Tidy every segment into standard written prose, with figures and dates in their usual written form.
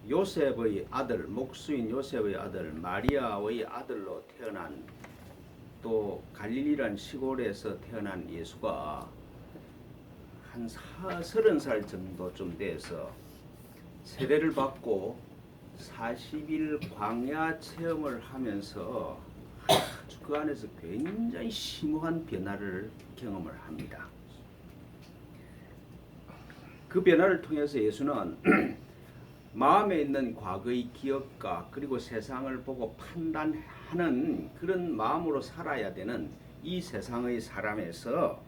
요셉의 아들, 목수인 요셉의 아들 마리아의 아들로 태어난, 또 갈릴리라는 시골에서 태어난 예수가 한 30살 정도쯤 돼서 세례를 받고 40일 광야 체험을 하면서 아주 그 안에서 굉장히 심오한 변화를 경험을 합니다. 그 변화를 통해서 예수는 마음에 있는 과거의 기억과 그리고 세상을 보고 판단하는 그런 마음으로 살아야 되는 이 세상의 사람에서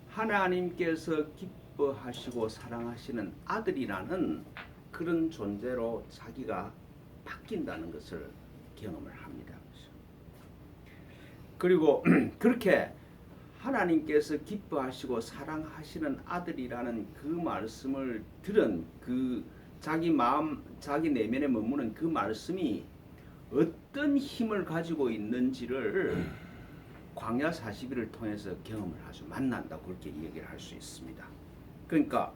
하나님께서 기뻐하시고 사랑하시는 아들이라는 그런 존재로 자기가 바뀐다는 것을 경험을 합니다. 그리고 그렇게 하나님께서 기뻐하시고 사랑하시는 아들이라는 그 말씀을 들은 그 자기 마음, 자기 내면에 머무는 그 말씀이 어떤 힘을 가지고 있는지를 광야 40일을 통해서 경험을 하죠. 만난다고 그렇게 얘기를 할 수 있습니다. 그러니까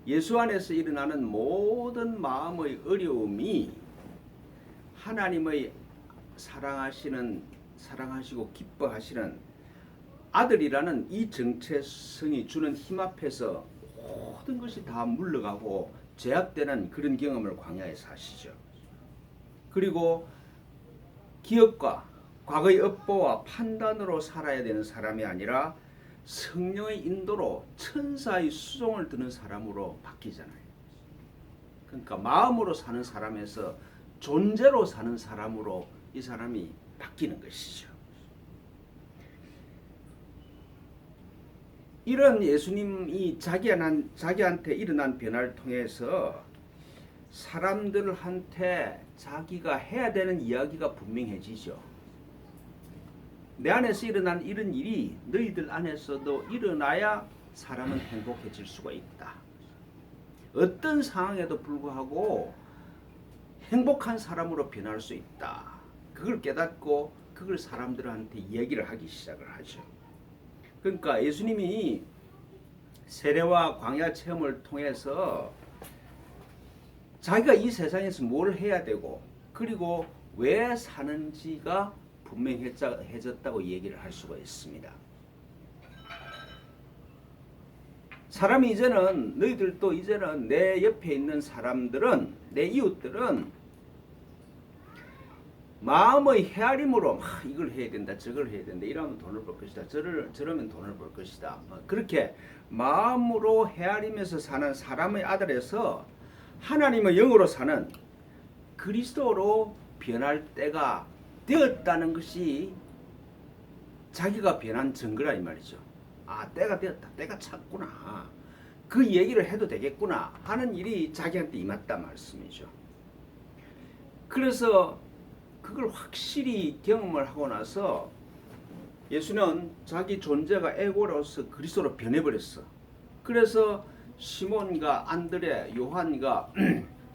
예수 안에서 일어나는 모든 마음의 어려움이 하나님의 사랑하시고 기뻐하시는 아들이라는 이 정체성이 주는 힘 앞에서 모든 것이 다 물러가고 제압되는 그런 경험을 광야에서 하시죠. 그리고 기억과 과거의 업보와 판단으로 살아야 되는 사람이 아니라 성령의 인도로 천사의 수종을 드는 사람으로 바뀌잖아요. 그러니까 마음으로 사는 사람에서 존재로 사는 사람으로 이 사람이 바뀌는 것이죠. 이런 예수님이 자기한테 일어난 변화를 통해서 사람들한테 자기가 해야 되는 이야기가 분명해지죠. 내 안에서 일어난 이런 일이 너희들 안에서도 일어나야 사람은 행복해질 수가 있다. 어떤 상황에도 불구하고 행복한 사람으로 변할 수 있다. 그걸 깨닫고 그걸 사람들한테 이야기를 하기 시작을 하죠. 그러니까 예수님이 세례와 광야 체험을 통해서 자기가 이 세상에서 뭘 해야 되고 그리고 왜 사는지가 분명해졌다고 얘기를 할 수가 있습니다. 사람이 이제는 너희들도 이제는 내 옆에 있는 사람들은 내 이웃들은 마음의 헤아림으로 이걸 해야 된다 저걸 해야 된다 이러면 돈을 벌 것이다 저러면 돈을 벌 것이다 그렇게 마음으로 헤아리면서 사는 사람의 아들에서 하나님의 영으로 사는 그리스도로 변할 때가 되었다는 것이 자기가 변한 증거라 이 말이죠. 아, 때가 되었다. 때가 찼구나. 그 얘기를 해도 되겠구나 하는 일이 자기한테 임했다 말씀이죠. 그래서 그걸 확실히 경험을 하고 나서 예수는 자기 존재가 에고로서 그리스도로 변해버렸어. 그래서 시몬과 안드레, 요한과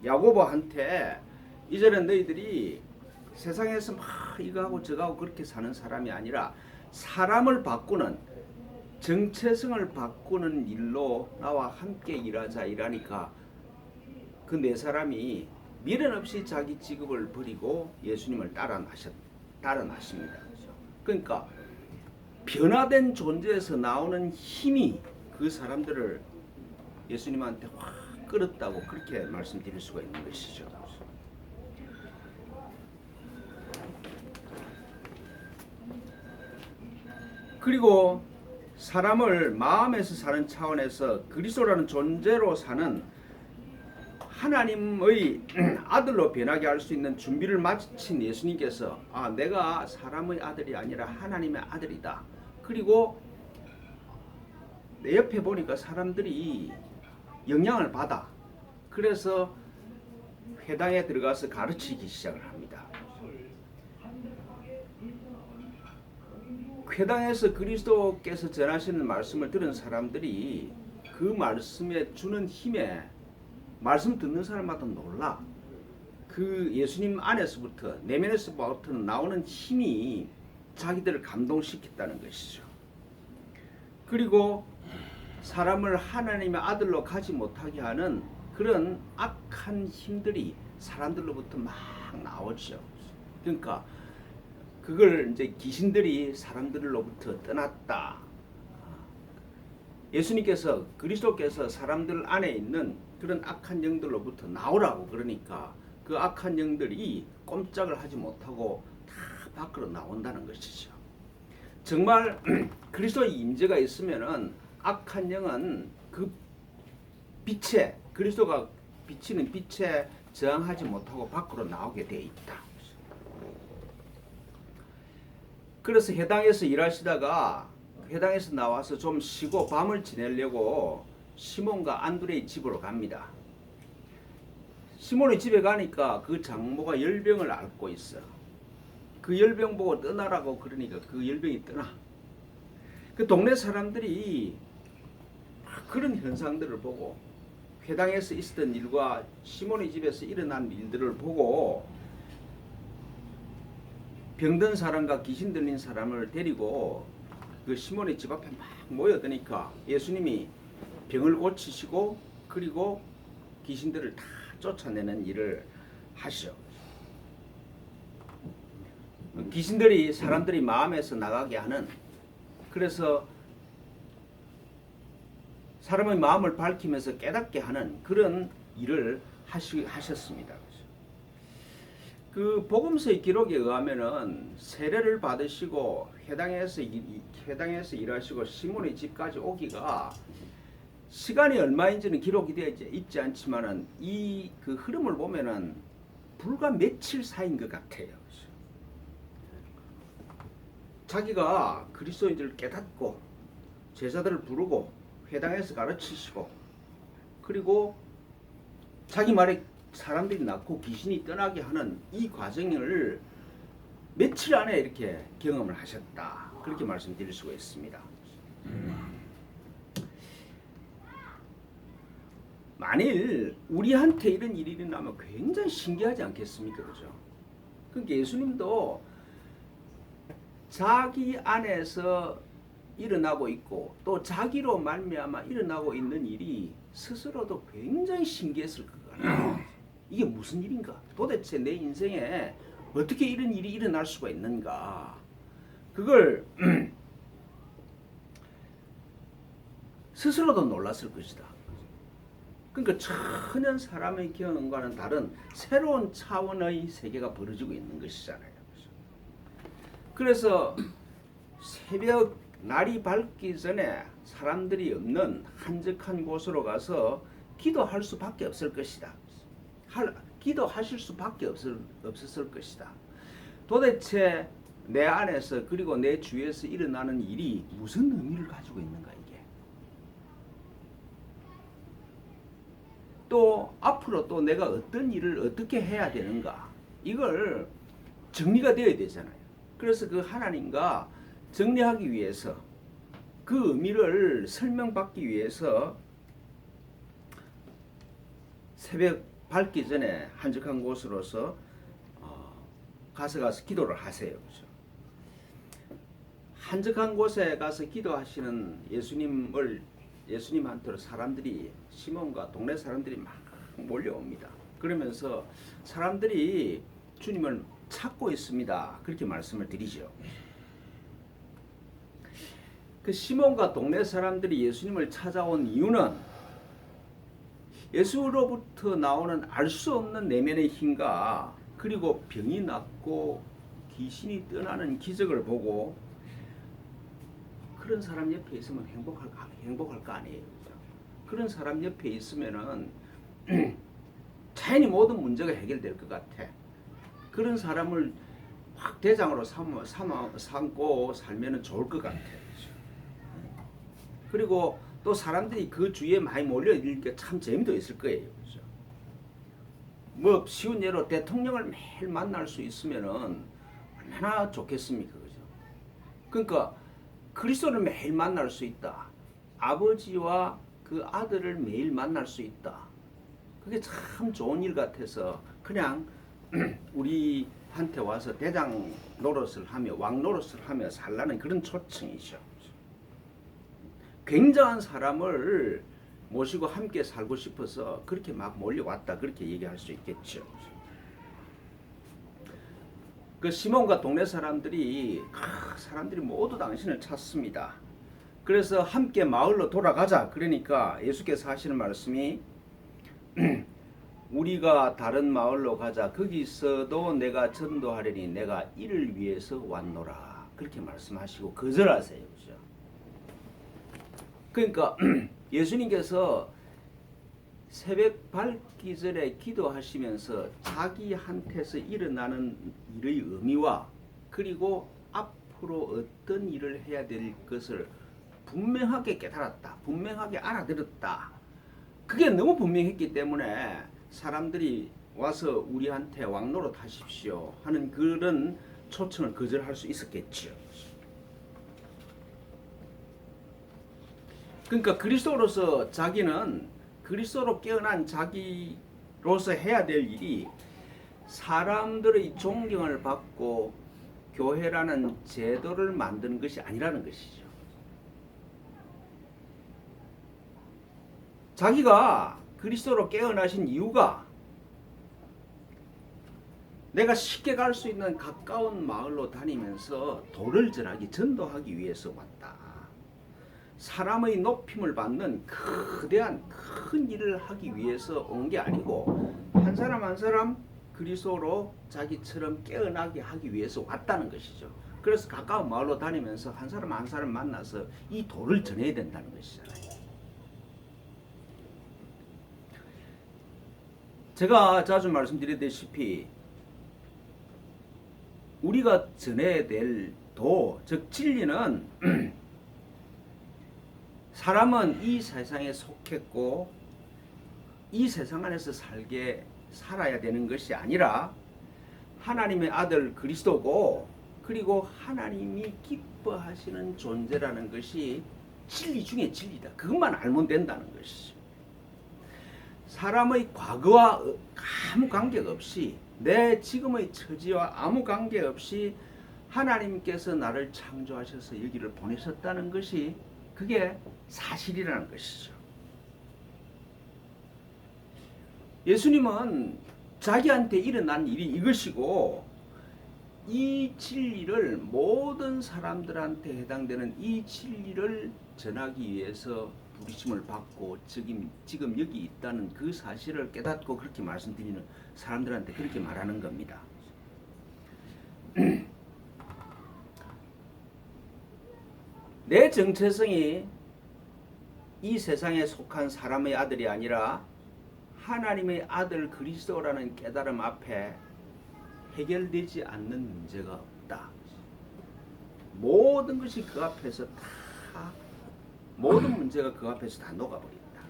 야고보한테 이제는 너희들이 세상에서 막 이거하고 저거하고 그렇게 사는 사람이 아니라 사람을 바꾸는 정체성을 바꾸는 일로 나와 함께 일하자 이라니까 그 네 사람이 미련 없이 자기 직업을 버리고 예수님을 따라 나십니다. 그러니까 변화된 존재에서 나오는 힘이 그 사람들을 예수님한테 확 끌었다고 그렇게 말씀드릴 수가 있는 것이죠. 그리고 사람을 마음에서 사는 차원에서 그리스도라는 존재로 사는 하나님의 아들로 변하게 할 수 있는 준비를 마친 예수님께서 내가 사람의 아들이 아니라 하나님의 아들이다. 그리고 내 옆에 보니까 사람들이 영향을 받아. 그래서 회당에 들어가서 가르치기 시작을 합니다. 회당에서 그리스도께서 전하시는 말씀을 들은 사람들이 그 말씀에 주는 힘에 말씀 듣는 사람마다 놀라. 그 예수님 안에서부터 내면에서부터 나오는 힘이 자기들을 감동시켰다는 것이죠. 그리고 사람을 하나님의 아들로 가지 못하게 하는 그런 악한 힘들이 사람들로부터 막 나오죠. 그러니까 그걸 이제 귀신들이 사람들로부터 떠났다. 예수님께서 그리스도께서 사람들 안에 있는 그런 악한 영들로부터 나오라고 그러니까 그 악한 영들이 꼼짝을 하지 못하고 다 밖으로 나온다는 것이죠. 정말 그리스도의 임재가 있으면은 악한 영은 그 빛에 그리스도가 비치는 빛에 저항하지 못하고 밖으로 나오게 되어 있다. 그래서 회당에서 일하시다가 회당에서 나와서 좀 쉬고 밤을 지내려고 시몬과 안드레의 집으로 갑니다. 시몬의 집에 가니까 그 장모가 열병을 앓고 있어. 그 열병 보고 떠나라고 그러니까 그 열병이 떠나. 그 동네 사람들이 그런 현상들을 보고 회당에서 있었던 일과 시몬의 집에서 일어난 일들을 보고 병든 사람과 귀신 들린 사람을 데리고 그 시몬의 집 앞에 막 모여드니까 예수님이 병을 고치시고 그리고 귀신들을 다 쫓아내는 일을 하시죠. 귀신들이 사람들이 마음에서 나가게 하는, 그래서 사람의 마음을 밝히면서 깨닫게 하는 그런 일을 하셨습니다. 그 복음서의 기록에 의하면은 세례를 받으시고 회당에서 일하시고 시몬의 집까지 오기가 시간이 얼마인지는 기록이 되어 있지 않지만은 이 그 흐름을 보면은 불과 며칠 사이인 것 같아요. 자기가 그리스도인 줄 깨닫고 제자들을 부르고 회당에서 가르치시고 그리고 자기 말에 사람들이 낳고 귀신이 떠나게 하는 이 과정을 며칠 안에 이렇게 경험을 하셨다. 그렇게 말씀드릴 수가 있습니다. 만일 우리한테 이런 일이 일어나면 굉장히 신기하지 않겠습니까? 그죠? 그러니까 예수님도 자기 안에서 일어나고 있고 또 자기로 말미암아 일어나고 있는 일이 스스로도 굉장히 신기했을 것 같아요. 이게 무슨 일인가? 도대체 내 인생에 어떻게 이런 일이 일어날 수가 있는가? 그걸 스스로도 놀랐을 것이다. 그러니까 천연 사람의 경험과는 다른 새로운 차원의 세계가 벌어지고 있는 것이잖아요. 그래서 새벽 날이 밝기 전에 사람들이 없는 한적한 곳으로 가서 기도할 수밖에 없을 것이다. 기도하실 수밖에 없었을 것이다. 도대체 내 안에서 그리고 내 주위에서 일어나는 일이 무슨 의미를 가지고 있는가 이게. 또 앞으로 또 내가 어떤 일을 어떻게 해야 되는가 이걸 정리가 되어야 되잖아요. 그래서 그 하나님과 정리하기 위해서 그 의미를 설명받기 위해서 새벽 밝기 전에 한적한 곳으로서 가서 기도를 하세요. 그렇죠? 한적한 곳에 가서 기도하시는 예수님한테로 사람들이 시몬과 동네 사람들이 막 몰려옵니다. 그러면서 사람들이 주님을 찾고 있습니다. 그렇게 말씀을 드리죠. 그 시몬과 동네 사람들이 예수님을 찾아온 이유는 예수로부터 나오는 알 수 없는 내면의 힘과 그리고 병이 낫고 귀신이 떠나는 기적을 보고 그런 사람 옆에 있으면 행복할 거 아니에요. 그런 사람 옆에 있으면은 자연히 모든 문제가 해결될 것 같아. 그런 사람을 확 대장으로 삼고 살면은 좋을 것 같아. 그리고 또 사람들이 그 주위에 많이 몰려있으니까 참 재미도 있을 거예요. 그렇죠? 뭐 쉬운 예로 대통령을 매일 만날 수 있으면은 얼마나 좋겠습니까? 그죠? 그러니까 그리스도를 매일 만날 수 있다. 아버지와 그 아들을 매일 만날 수 있다. 그게 참 좋은 일 같아서 그냥 우리한테 와서 대장 노릇을 하며 왕 노릇을 하며 살라는 그런 초청이죠. 굉장한 사람을 모시고 함께 살고 싶어서 그렇게 막 몰려왔다, 그렇게 얘기할 수 있겠죠. 그 시몬과 동네 사람들이 모두 당신을 찾습니다. 그래서 함께 마을로 돌아가자. 그러니까 예수께서 하시는 말씀이 우리가 다른 마을로 가자. 거기서도 내가 전도하려니 내가 이를 위해서 왔노라. 그렇게 말씀하시고 거절하세요. 그죠? 그러니까 예수님께서 새벽 밝기 전에 기도하시면서 자기한테서 일어나는 일의 의미와 그리고 앞으로 어떤 일을 해야 될 것을 분명하게 깨달았다. 분명하게 알아들었다. 그게 너무 분명했기 때문에 사람들이 와서 우리한테 왕노릇 하십시오 하는 그런 초청을 거절할 수 있었겠죠. 그러니까 그리스도로서 자기는 그리스도로 깨어난 자기로서 해야 될 일이 사람들의 존경을 받고 교회라는 제도를 만드는 것이 아니라는 것이죠. 자기가 그리스도로 깨어나신 이유가 내가 쉽게 갈 수 있는 가까운 마을로 다니면서 도를 전하기, 전도하기 위해서 왔다. 사람의 높임을 받는 거대한 큰 일을 하기 위해서 온 게 아니고 한 사람 한 사람 그리스도로 자기처럼 깨어나게 하기 위해서 왔다는 것이죠. 그래서 가까운 마을로 다니면서 한 사람 한 사람 만나서 이 도를 전해야 된다는 것이잖아요. 제가 자주 말씀드렸다시피 우리가 전해야 될 도, 즉 진리는 사람은 이 세상에 속했고 이 세상 안에서 살아야 되는 것이 아니라 하나님의 아들 그리스도고 그리고 하나님이 기뻐하시는 존재라는 것이 진리 중에 진리다. 그것만 알면 된다는 것이죠. 사람의 과거와 아무 관계가 없이 내 지금의 처지와 아무 관계없이 하나님께서 나를 창조하셔서 여기를 보내셨다는 것이 그게 사실이라는 것이죠. 예수님은 자기한테 일어난 일이 이것이고 이 진리를 모든 사람들한테 해당되는 이 진리를 전하기 위해서 부르심을 받고 지금 여기 있다는 그 사실을 깨닫고 그렇게 말씀드리는 사람들한테 그렇게 말하는 겁니다. 내 정체성이 이 세상에 속한 사람의 아들이 아니라 하나님의 아들 그리스도라는 깨달음 앞에 해결되지 않는 문제가 없다. 모든 것이 그 앞에서 모든 문제가 그 앞에서 다 녹아버린다.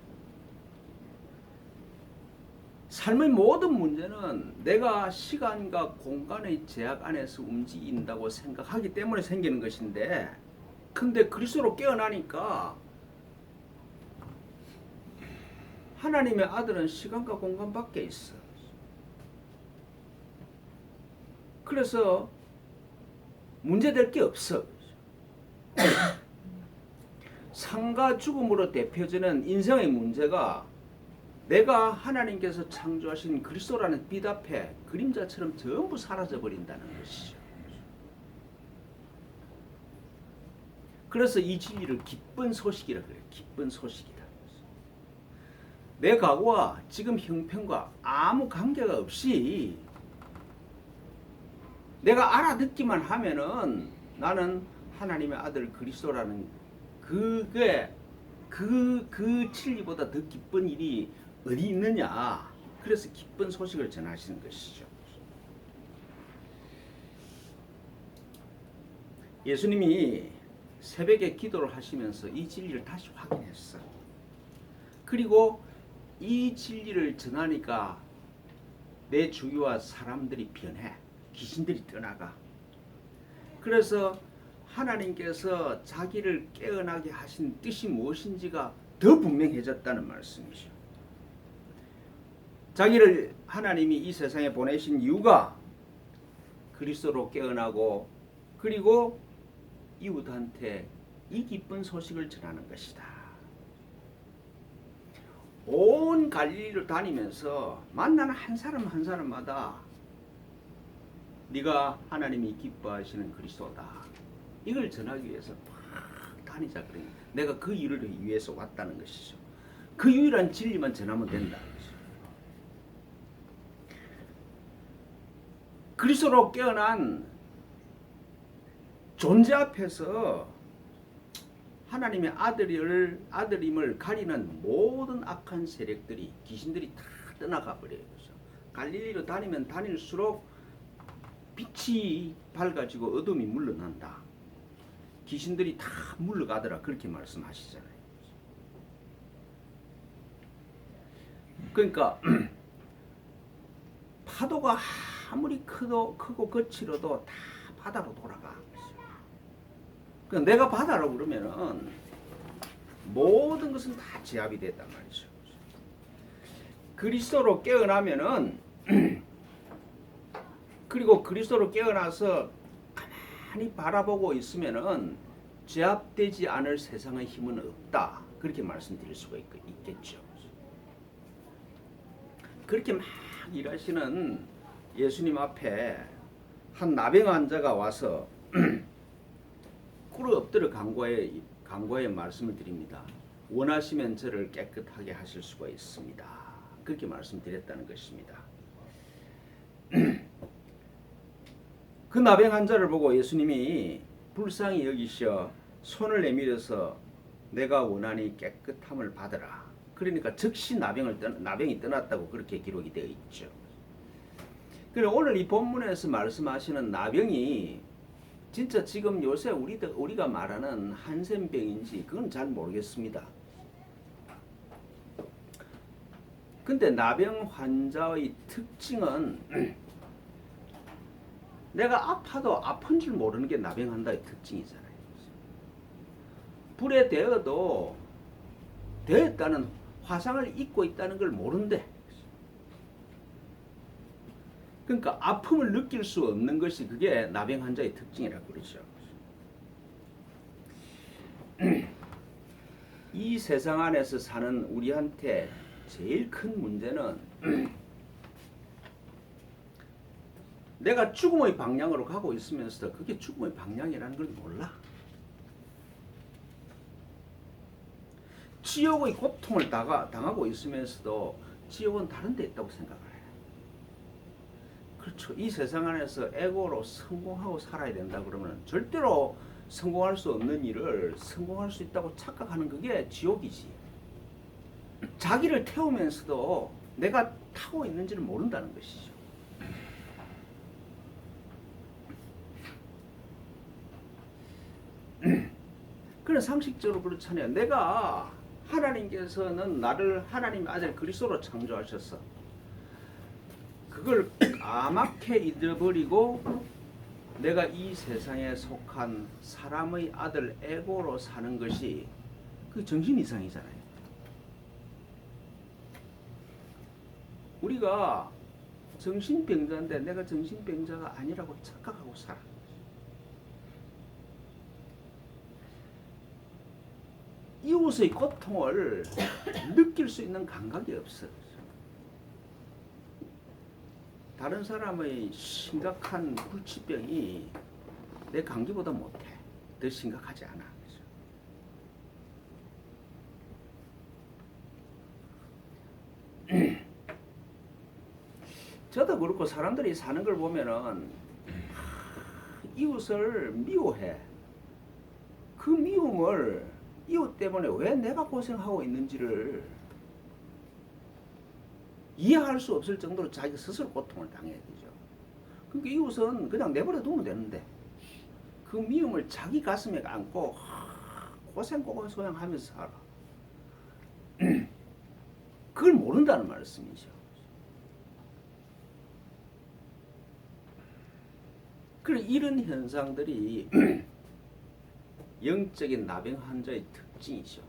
삶의 모든 문제는 내가 시간과 공간의 제약 안에서 움직인다고 생각하기 때문에 생기는 것인데 근데 그리스도로 깨어나니까 하나님의 아들은 시간과 공간 밖에 있어. 그래서 문제될 게 없어. 삶과 죽음으로 대표되는 인생의 문제가 내가 하나님께서 창조하신 그리스도라는 빛 앞에 그림자처럼 전부 사라져 버린다는 것이죠. 그래서 이 진리를 기쁜 소식이라 그래요. 기쁜 소식이다. 내 과거와 지금 형편과 아무 관계가 없이 내가 알아듣기만 하면은 나는 하나님의 아들 그리스도라는 그게 그 진리보다 더 기쁜 일이 어디 있느냐. 그래서 기쁜 소식을 전하시는 것이죠. 예수님이 새벽에 기도를 하시면서 이 진리를 다시 확인했어. 그리고 이 진리를 전하니까 내 주위와 사람들이 변해. 귀신들이 떠나가. 그래서 하나님께서 자기를 깨어나게 하신 뜻이 무엇인지가 더 분명해졌다는 말씀이죠. 자기를 하나님이 이 세상에 보내신 이유가 그리스도로 깨어나고 그리고 이웃한테 이 기쁜 소식을 전하는 것이다. 온 갈릴리를 다니면서 만나는 한 사람 한 사람마다 네가 하나님이 기뻐하시는 그리스도다. 이걸 전하기 위해서 막 다니자 그래. 내가 그 일을 위해서 왔다는 것이죠. 그 유일한 진리만 전하면 된다. 그리스도로 깨어난 존재 앞에서 하나님의 아들임을 가리는 모든 악한 세력들이, 귀신들이 다 떠나가 버려요. 갈릴리로 다니면 다닐수록 빛이 밝아지고 어둠이 물러난다. 귀신들이 다 물러가더라. 그렇게 말씀하시잖아요. 그러니까 파도가 아무리 크고 거칠어도 다 바다로 돌아가. 그러니까 내가 바다라고 그러면은 모든 것은 다 제압이 됐단 말이죠. 그리스도로 깨어나면은 그리고 그리스도로 깨어나서 가만히 바라보고 있으면은 제압되지 않을 세상의 힘은 없다. 그렇게 말씀드릴 수가 있겠죠. 그렇게 막 일하시는 예수님 앞에 한 나병 환자가 와서 꿇어 엎드려 간구하여 말씀을 드립니다. 원하시면 저를 깨끗하게 하실 수가 있습니다. 그렇게 말씀드렸다는 것입니다. 그 나병 환자를 보고 예수님이 불쌍히 여기셔 손을 내밀어서 내가 원하니 깨끗함을 받으라. 그러니까 즉시 나병이 떠났다고 그렇게 기록이 되어 있죠. 그리고 오늘 이 본문에서 말씀하시는 나병이 진짜 지금 요새 우리가 말하는 한센병인지 그건 잘 모르겠습니다. 근데 나병 환자의 특징은 내가 아파도 아픈 줄 모르는 게 나병 환자의 특징이잖아요. 불에 데어도 데었다는 화상을 입고 있다는 걸 모른대. 그러니까 아픔을 느낄 수 없는 것이 그게 나병 환자의 특징이라고 그러죠. 이 세상 안에서 사는 우리한테 제일 큰 문제는 내가 죽음의 방향으로 가고 있으면서도 그게 죽음의 방향이라는 걸 몰라. 지옥의 고통을 당하고 있으면서도 지옥은 다른 데 있다고 생각을 해. 그렇죠. 이 세상 안에서 에고로 성공하고 살아야 된다 그러면 절대로 성공할 수 없는 일을 성공할 수 있다고 착각하는 그게 지옥이지. 자기를 태우면서도 내가 타고 있는지를 모른다는 것이죠. 그런 상식적으로 그렇잖아요. 내가 하나님께서는 나를 하나님의 아들 그리스도로 창조하셨어. 그걸 까맣게 잊어버리고 내가 이 세상에 속한 사람의 아들 에고로 사는 것이 그 정신 이상이잖아요. 우리가 정신병자인데 내가 정신병자가 아니라고 착각하고 살아. 이웃의 고통을 느낄 수 있는 감각이 없어. 다른 사람의 심각한 불치병이 내 감기보다 못해. 더 심각하지 않아. 저도 그렇고 사람들이 사는 걸 보면은 이웃을 미워해. 그 미움을 이웃 때문에 왜 내가 고생하고 있는지를 이해할 수 없을 정도로 자기 스스로 고통을 당해야 되죠. 그러니까 이웃은 그냥 내버려 두면 되는데 그 미움을 자기 가슴에 안고 고생하면서 살아. 그걸 모른다는 말씀이죠. 그래 이런 현상들이 영적인 나병 환자의 특징이죠.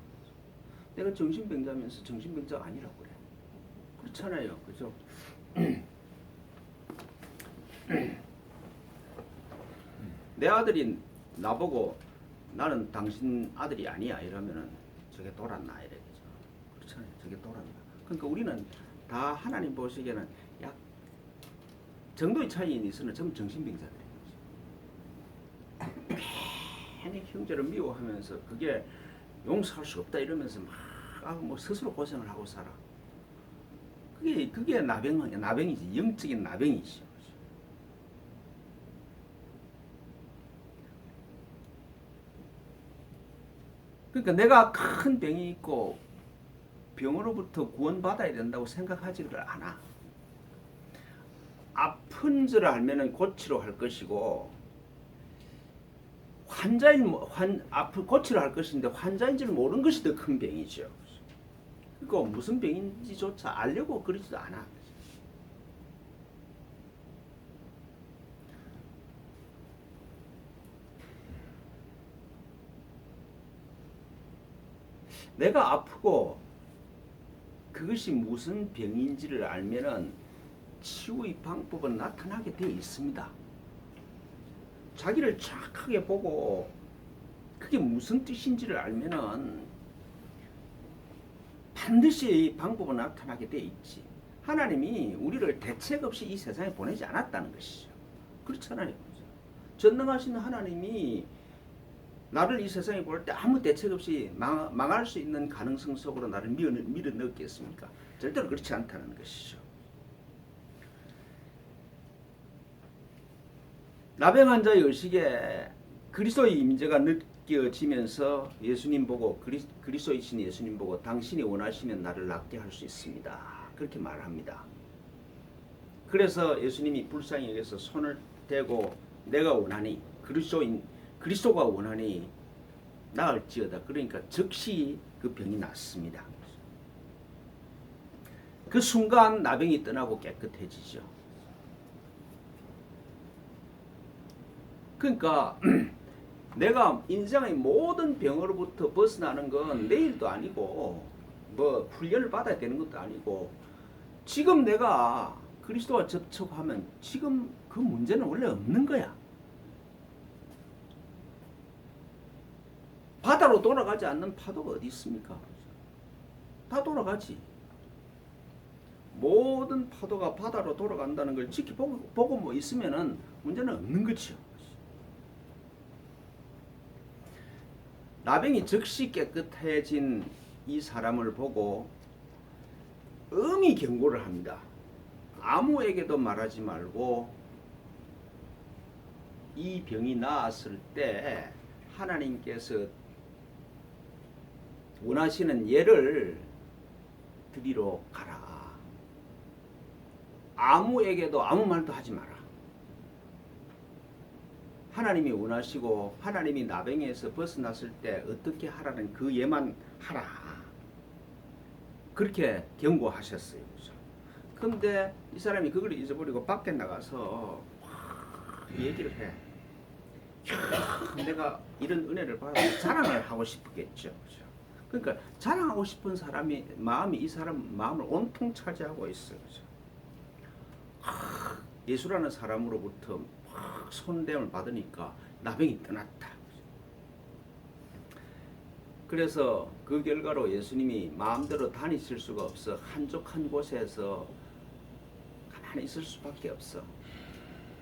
내가 정신병자면서 정신병자가 아니라고 그래. 그렇잖아요. 그죠? 내 아들이 나보고 나는 당신 아들이 아니야 이러면은 저게 돌았나 이래 되죠. 그렇잖아요. 저게 돌았나. 그러니까 우리는 다 하나님 보시기에는 약 정도의 차이는 있으나 전부 정신병자들이에요. 괜히 형제를 미워하면서 그게 용서할 수 없다 이러면서 뭐 스스로 고생을 하고 살아. 그게 나병이지. 영적인 나병이지. 그러니까 내가 큰 병이 있고 병으로부터 구원받아야 된다고 생각하지를 않아. 아픈 줄을 알면은 고치러 할 것이고 고치러 할 것인데 환자인 줄 모르는 것이 더 큰 병이죠. 그러니까 무슨 병인지조차 알려고 그러지도 않아. 내가 아프고 그것이 무슨 병인지를 알면은 치유의 방법은 나타나게 되어 있습니다. 자기를 정확하게 보고 그게 무슨 뜻인지를 알면은 반드시 방법은 나타나게 되어 있지. 하나님이 우리를 대책 없이 이 세상에 보내지 않았다는 것이죠. 그렇잖아요. 전능하신 하나님이 나를 이 세상에 볼 때 아무 대책 없이 망할 수 있는 가능성 속으로 나를 밀어 넣겠습니까? 절대로 그렇지 않다는 것이죠. 나병 환자의 의식에 그리스도의 임재가 느껴지면서 예수님 보고 그리스도이신 예수님 보고 당신이 원하시면 나를 낫게 할 수 있습니다. 그렇게 말합니다. 그래서 예수님이 불쌍히 여겨서 손을 대고 내가 원하니 그리스도가 원하니 나을지어다. 그러니까 즉시 그 병이 낫습니다. 그 순간 나병이 떠나고 깨끗해지죠. 그러니까 내가 인생의 모든 병으로부터 벗어나는 건 내일도 아니고 뭐 훈련을 받아야 되는 것도 아니고 지금 내가 그리스도와 접촉하면 지금 그 문제는 원래 없는 거야. 바다로 돌아가지 않는 파도가 어디 있습니까? 다 돌아가지. 모든 파도가 바다로 돌아간다는 걸 지켜보고 뭐 있으면은 문제는 없는 거죠. 나병이 즉시 깨끗해진 이 사람을 보고 엄히 경고를 합니다. 아무에게도 말하지 말고 이 병이 나았을 때 하나님께서 원하시는 예를 드리러 가라. 아무에게도 아무 말도 하지 마라. 하나님이 원하시고 하나님이 나병에서 벗어났을 때 어떻게 하라는 그 예만 하라. 그렇게 경고하셨어요. 근데 이 사람이 그걸 잊어버리고 밖에 나가서 얘기를 해. 내가 이런 은혜를 받아서 자랑을 하고 싶겠죠. 그러니까 자랑하고 싶은 사람이 마음이 이 사람 마음을 온통 차지하고 있어요. 예수라는 사람으로부터 손대임을 받으니까 나병이 떠났다. 그래서 그 결과로 예수님이 마음대로 다니실 수가 없어 한적한 곳에서 가만히 있을 수밖에 없어.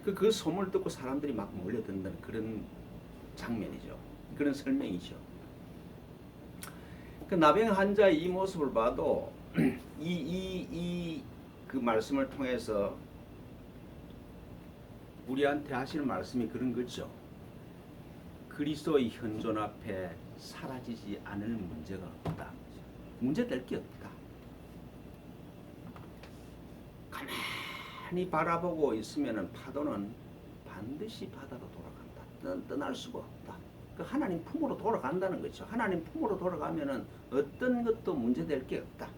그 소문을 듣고 사람들이 막 몰려든다는 그런 장면이죠. 그런 설명이죠. 그 나병 환자의 이 모습을 봐도 그 말씀을 통해서 우리한테 하시는 말씀이 그런 거죠. 그리스도의 현존 앞에 사라지지 않을 문제가 없다. 문제될 게 없다. 가만히 바라보고 있으면 파도는 반드시 바다로 돌아간다. 떠날 수가 없다. 그 하나님 품으로 돌아간다는 거죠. 하나님 품으로 돌아가면은 어떤 것도 문제될 게 없다.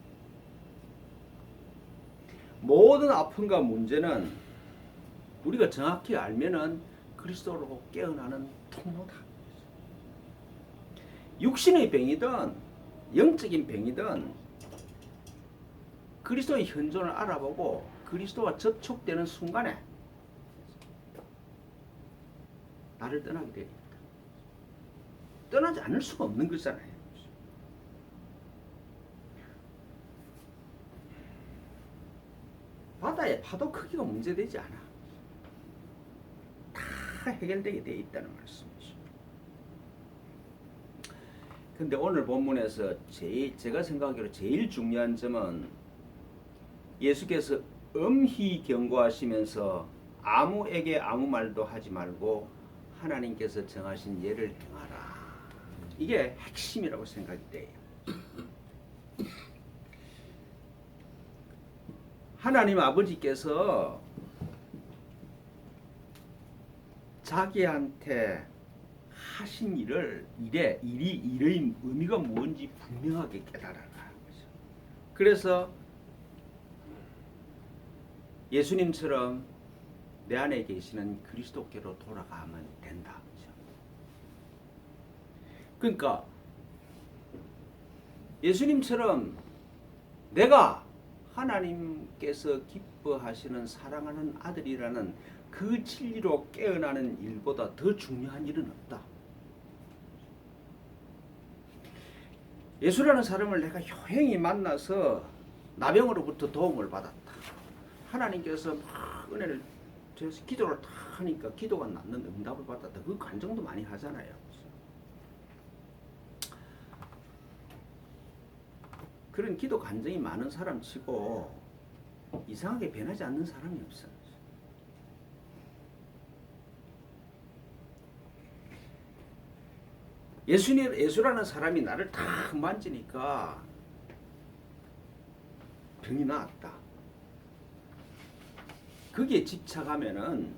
모든 아픔과 문제는 우리가 정확히 알면은 그리스도로 깨어나는 통로다. 육신의 병이든 영적인 병이든 그리스도의 현존을 알아보고 그리스도와 접촉되는 순간에 나를 떠나게 됩니다. 떠나지 않을 수가 없는 거잖아요. 바다의 파도 크기가 문제되지 않아. 다 해결되게 돼 있다는 말씀이죠. 근데 오늘 본문에서 제가 생각하기로 제일 중요한 점은 예수께서 엄히 경고하시면서 아무에게 아무 말도 하지 말고 하나님께서 정하신 예를 행하라. 이게 핵심이라고 생각이 돼요. 하나님 아버지께서 자기한테 하신 일의 의미가 뭔지 분명하게 깨달아라. 그래서 예수님처럼 내 안에 계시는 그리스도께로 돌아가면 된다. 그러니까 예수님처럼 내가 하나님께서 기뻐하시는 사랑하는 아들이라는 그 진리로 깨어나는 일보다 더 중요한 일은 없다. 예수라는 사람을 내가 효행히 만나서 나병으로부터 도움을 받았다. 하나님께서 막 은혜를 줘서 기도를 다 하니까 기도가 낫는 응답을 받았다. 그 간증도 많이 하잖아요. 그런 기도 간증이 많은 사람 치고 이상하게 변하지 않는 사람이 없어요. 예수라는 사람이 나를 딱 만지니까 병이 나았다. 거기에 집착하면은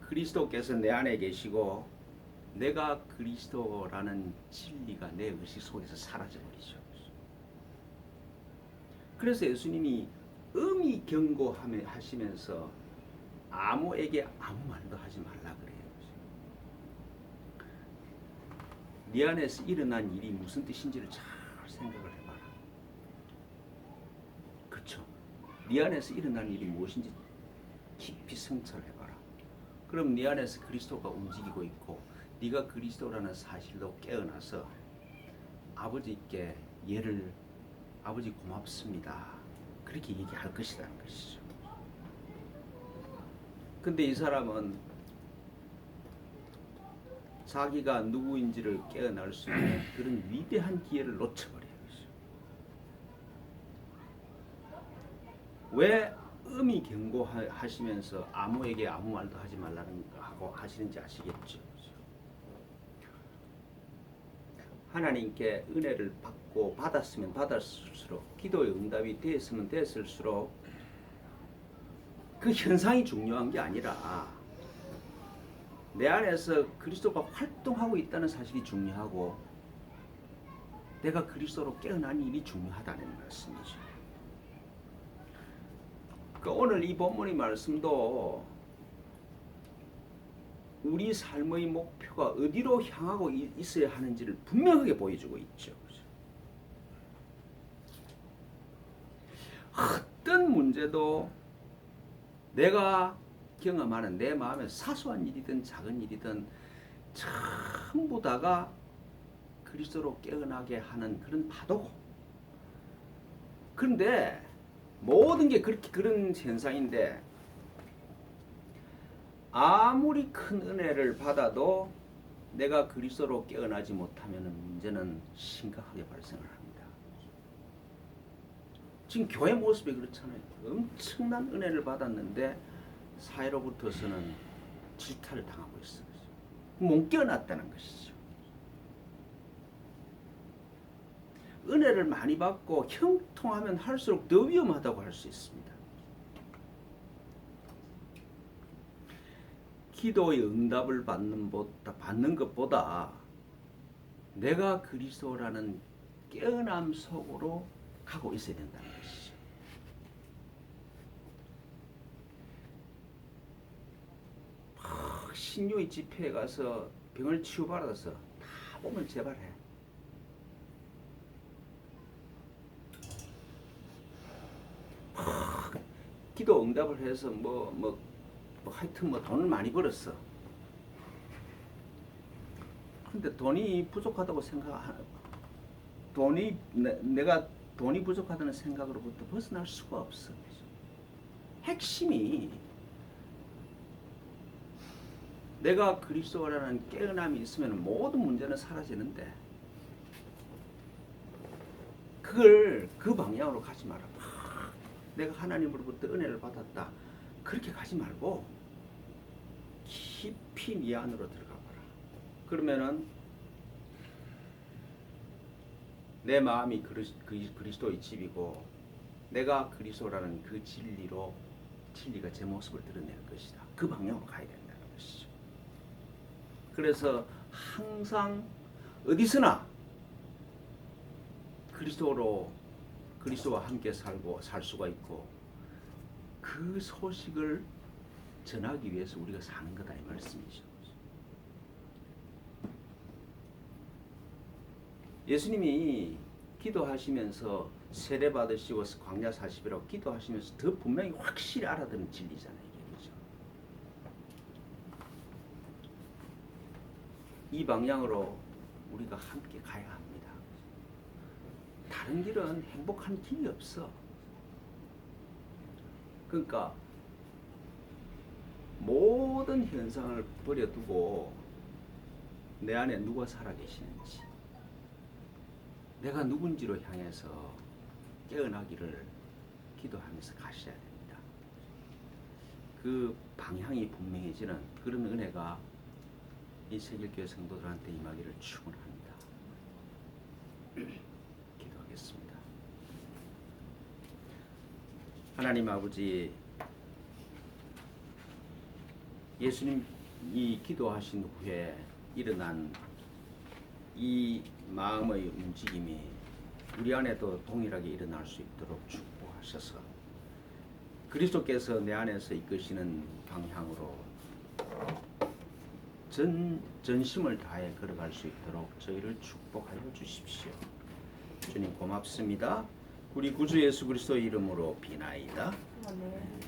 그리스도께서 내 안에 계시고 내가 그리스도라는 진리가 내 의식 속에서 사라져버리죠. 그래서 예수님이 엄히 경고하시면서 아무에게 아무 말도 하지 말라 그래요. 네 안에서 일어난 일이 무슨 뜻인지를 잘 생각을 해봐라. 그렇죠? 네 안에서 일어난 일이 무엇인지 깊이 성찰해봐라. 그럼 네 안에서 그리스도가 움직이고 있고 네가 그리스도라는 사실로 깨어나서 아버지께 아버지 고맙습니다. 그렇게 얘기할 것이라는 것이죠. 근데 이 사람은 자기가 누구인지를 깨어날 수 있는 그런 위대한 기회를 놓쳐버려요. 왜 엄히 경고하시면서 아무에게 아무 말도 하지 말라는 하고 하시는지 아시겠죠? 하나님께 은혜를 받고 받았으면 받았을수록 기도의 응답이 되었으면 됐을수록 그 현상이 중요한 게 아니라 내 안에서 그리스도가 활동하고 있다는 사실이 중요하고 내가 그리스도로 깨어난 일이 중요하다는 말씀이죠. 그러니까 오늘 이 본문의 말씀도 우리 삶의 목표가 어디로 향하고 있어야 하는지를 분명하게 보여주고 있죠. 어떤 문제도 내가 경험하는 내 마음에 사소한 일이든 작은 일이든 전부 다가 그리스도로 깨어나게 하는 그런 파도고. 그런데 모든 게 그렇게 그런 현상인데 아무리 큰 은혜를 받아도 내가 그리스도로 깨어나지 못하면 문제는 심각하게 발생을 합니다. 지금 교회 모습이 그렇잖아요. 엄청난 은혜를 받았는데 사회로부터서는 질타를 당하고 있어요. 못 깨어났다는 것이죠. 은혜를 많이 받고 형통하면 할수록 더 위험하다고 할 수 있습니다. 기도의 응답을 받는 것보다 내가 그리스도라는 깨어남 속으로 가고 있어야 된다는 것이죠. 신유의 집회에 가서 병을 치유받아서 다 보면 제발 해. 기도 응답을 해서 하여튼 돈을 많이 벌었어. 근데 돈이 부족하다고 생각하는 내가 돈이 부족하다는 생각으로부터 벗어날 수가 없어. 핵심이 내가 그리스도라는 깨어남이 있으면 모든 문제는 사라지는데 그걸 그 방향으로 가지 마라. 내가 하나님으로부터 은혜를 받았다. 그렇게 가지 말고 깊이 네 안으로 들어가 봐라. 그러면은 내 마음이 그리스도의 집이고 내가 그리스도라는 그 진리가 제 모습을 드러낼 것이다. 그 방향으로 가야 된다는 것이죠. 그래서 항상 어디서나 그리스도와 함께 살 수가 있고 그 소식을 전하기 위해서 우리가 사는 거다 이 말씀이죠. 예수님이 기도하시면서 세례 받으시고 광야 40이라고 기도하시면서 더 분명히 확실히 알아듣는 진리잖아요. 이게. 이 방향으로 우리가 함께 가야 합니다. 다른 길은 행복한 길이 없어. 그러니까 모든 현상을 버려두고 내 안에 누가 살아계시는지 내가 누군지로 향해서 깨어나기를 기도하면서 가셔야 됩니다. 그 방향이 분명해지는 그런 은혜가 이 세길교회 성도들한테 임하기를 축원합니다. 기도하겠습니다. 하나님 아버지, 예수님이 기도하신 후에 일어난 이 마음의 움직임이 우리 안에도 동일하게 일어날 수 있도록 축복하셔서 그리스도께서 내 안에서 이끄시는 방향으로 전심을 다해 걸어갈 수 있도록 저희를 축복하여 주십시오. 주님 고맙습니다. 우리 구주 예수 그리스도의 이름으로 비나이다. 아멘.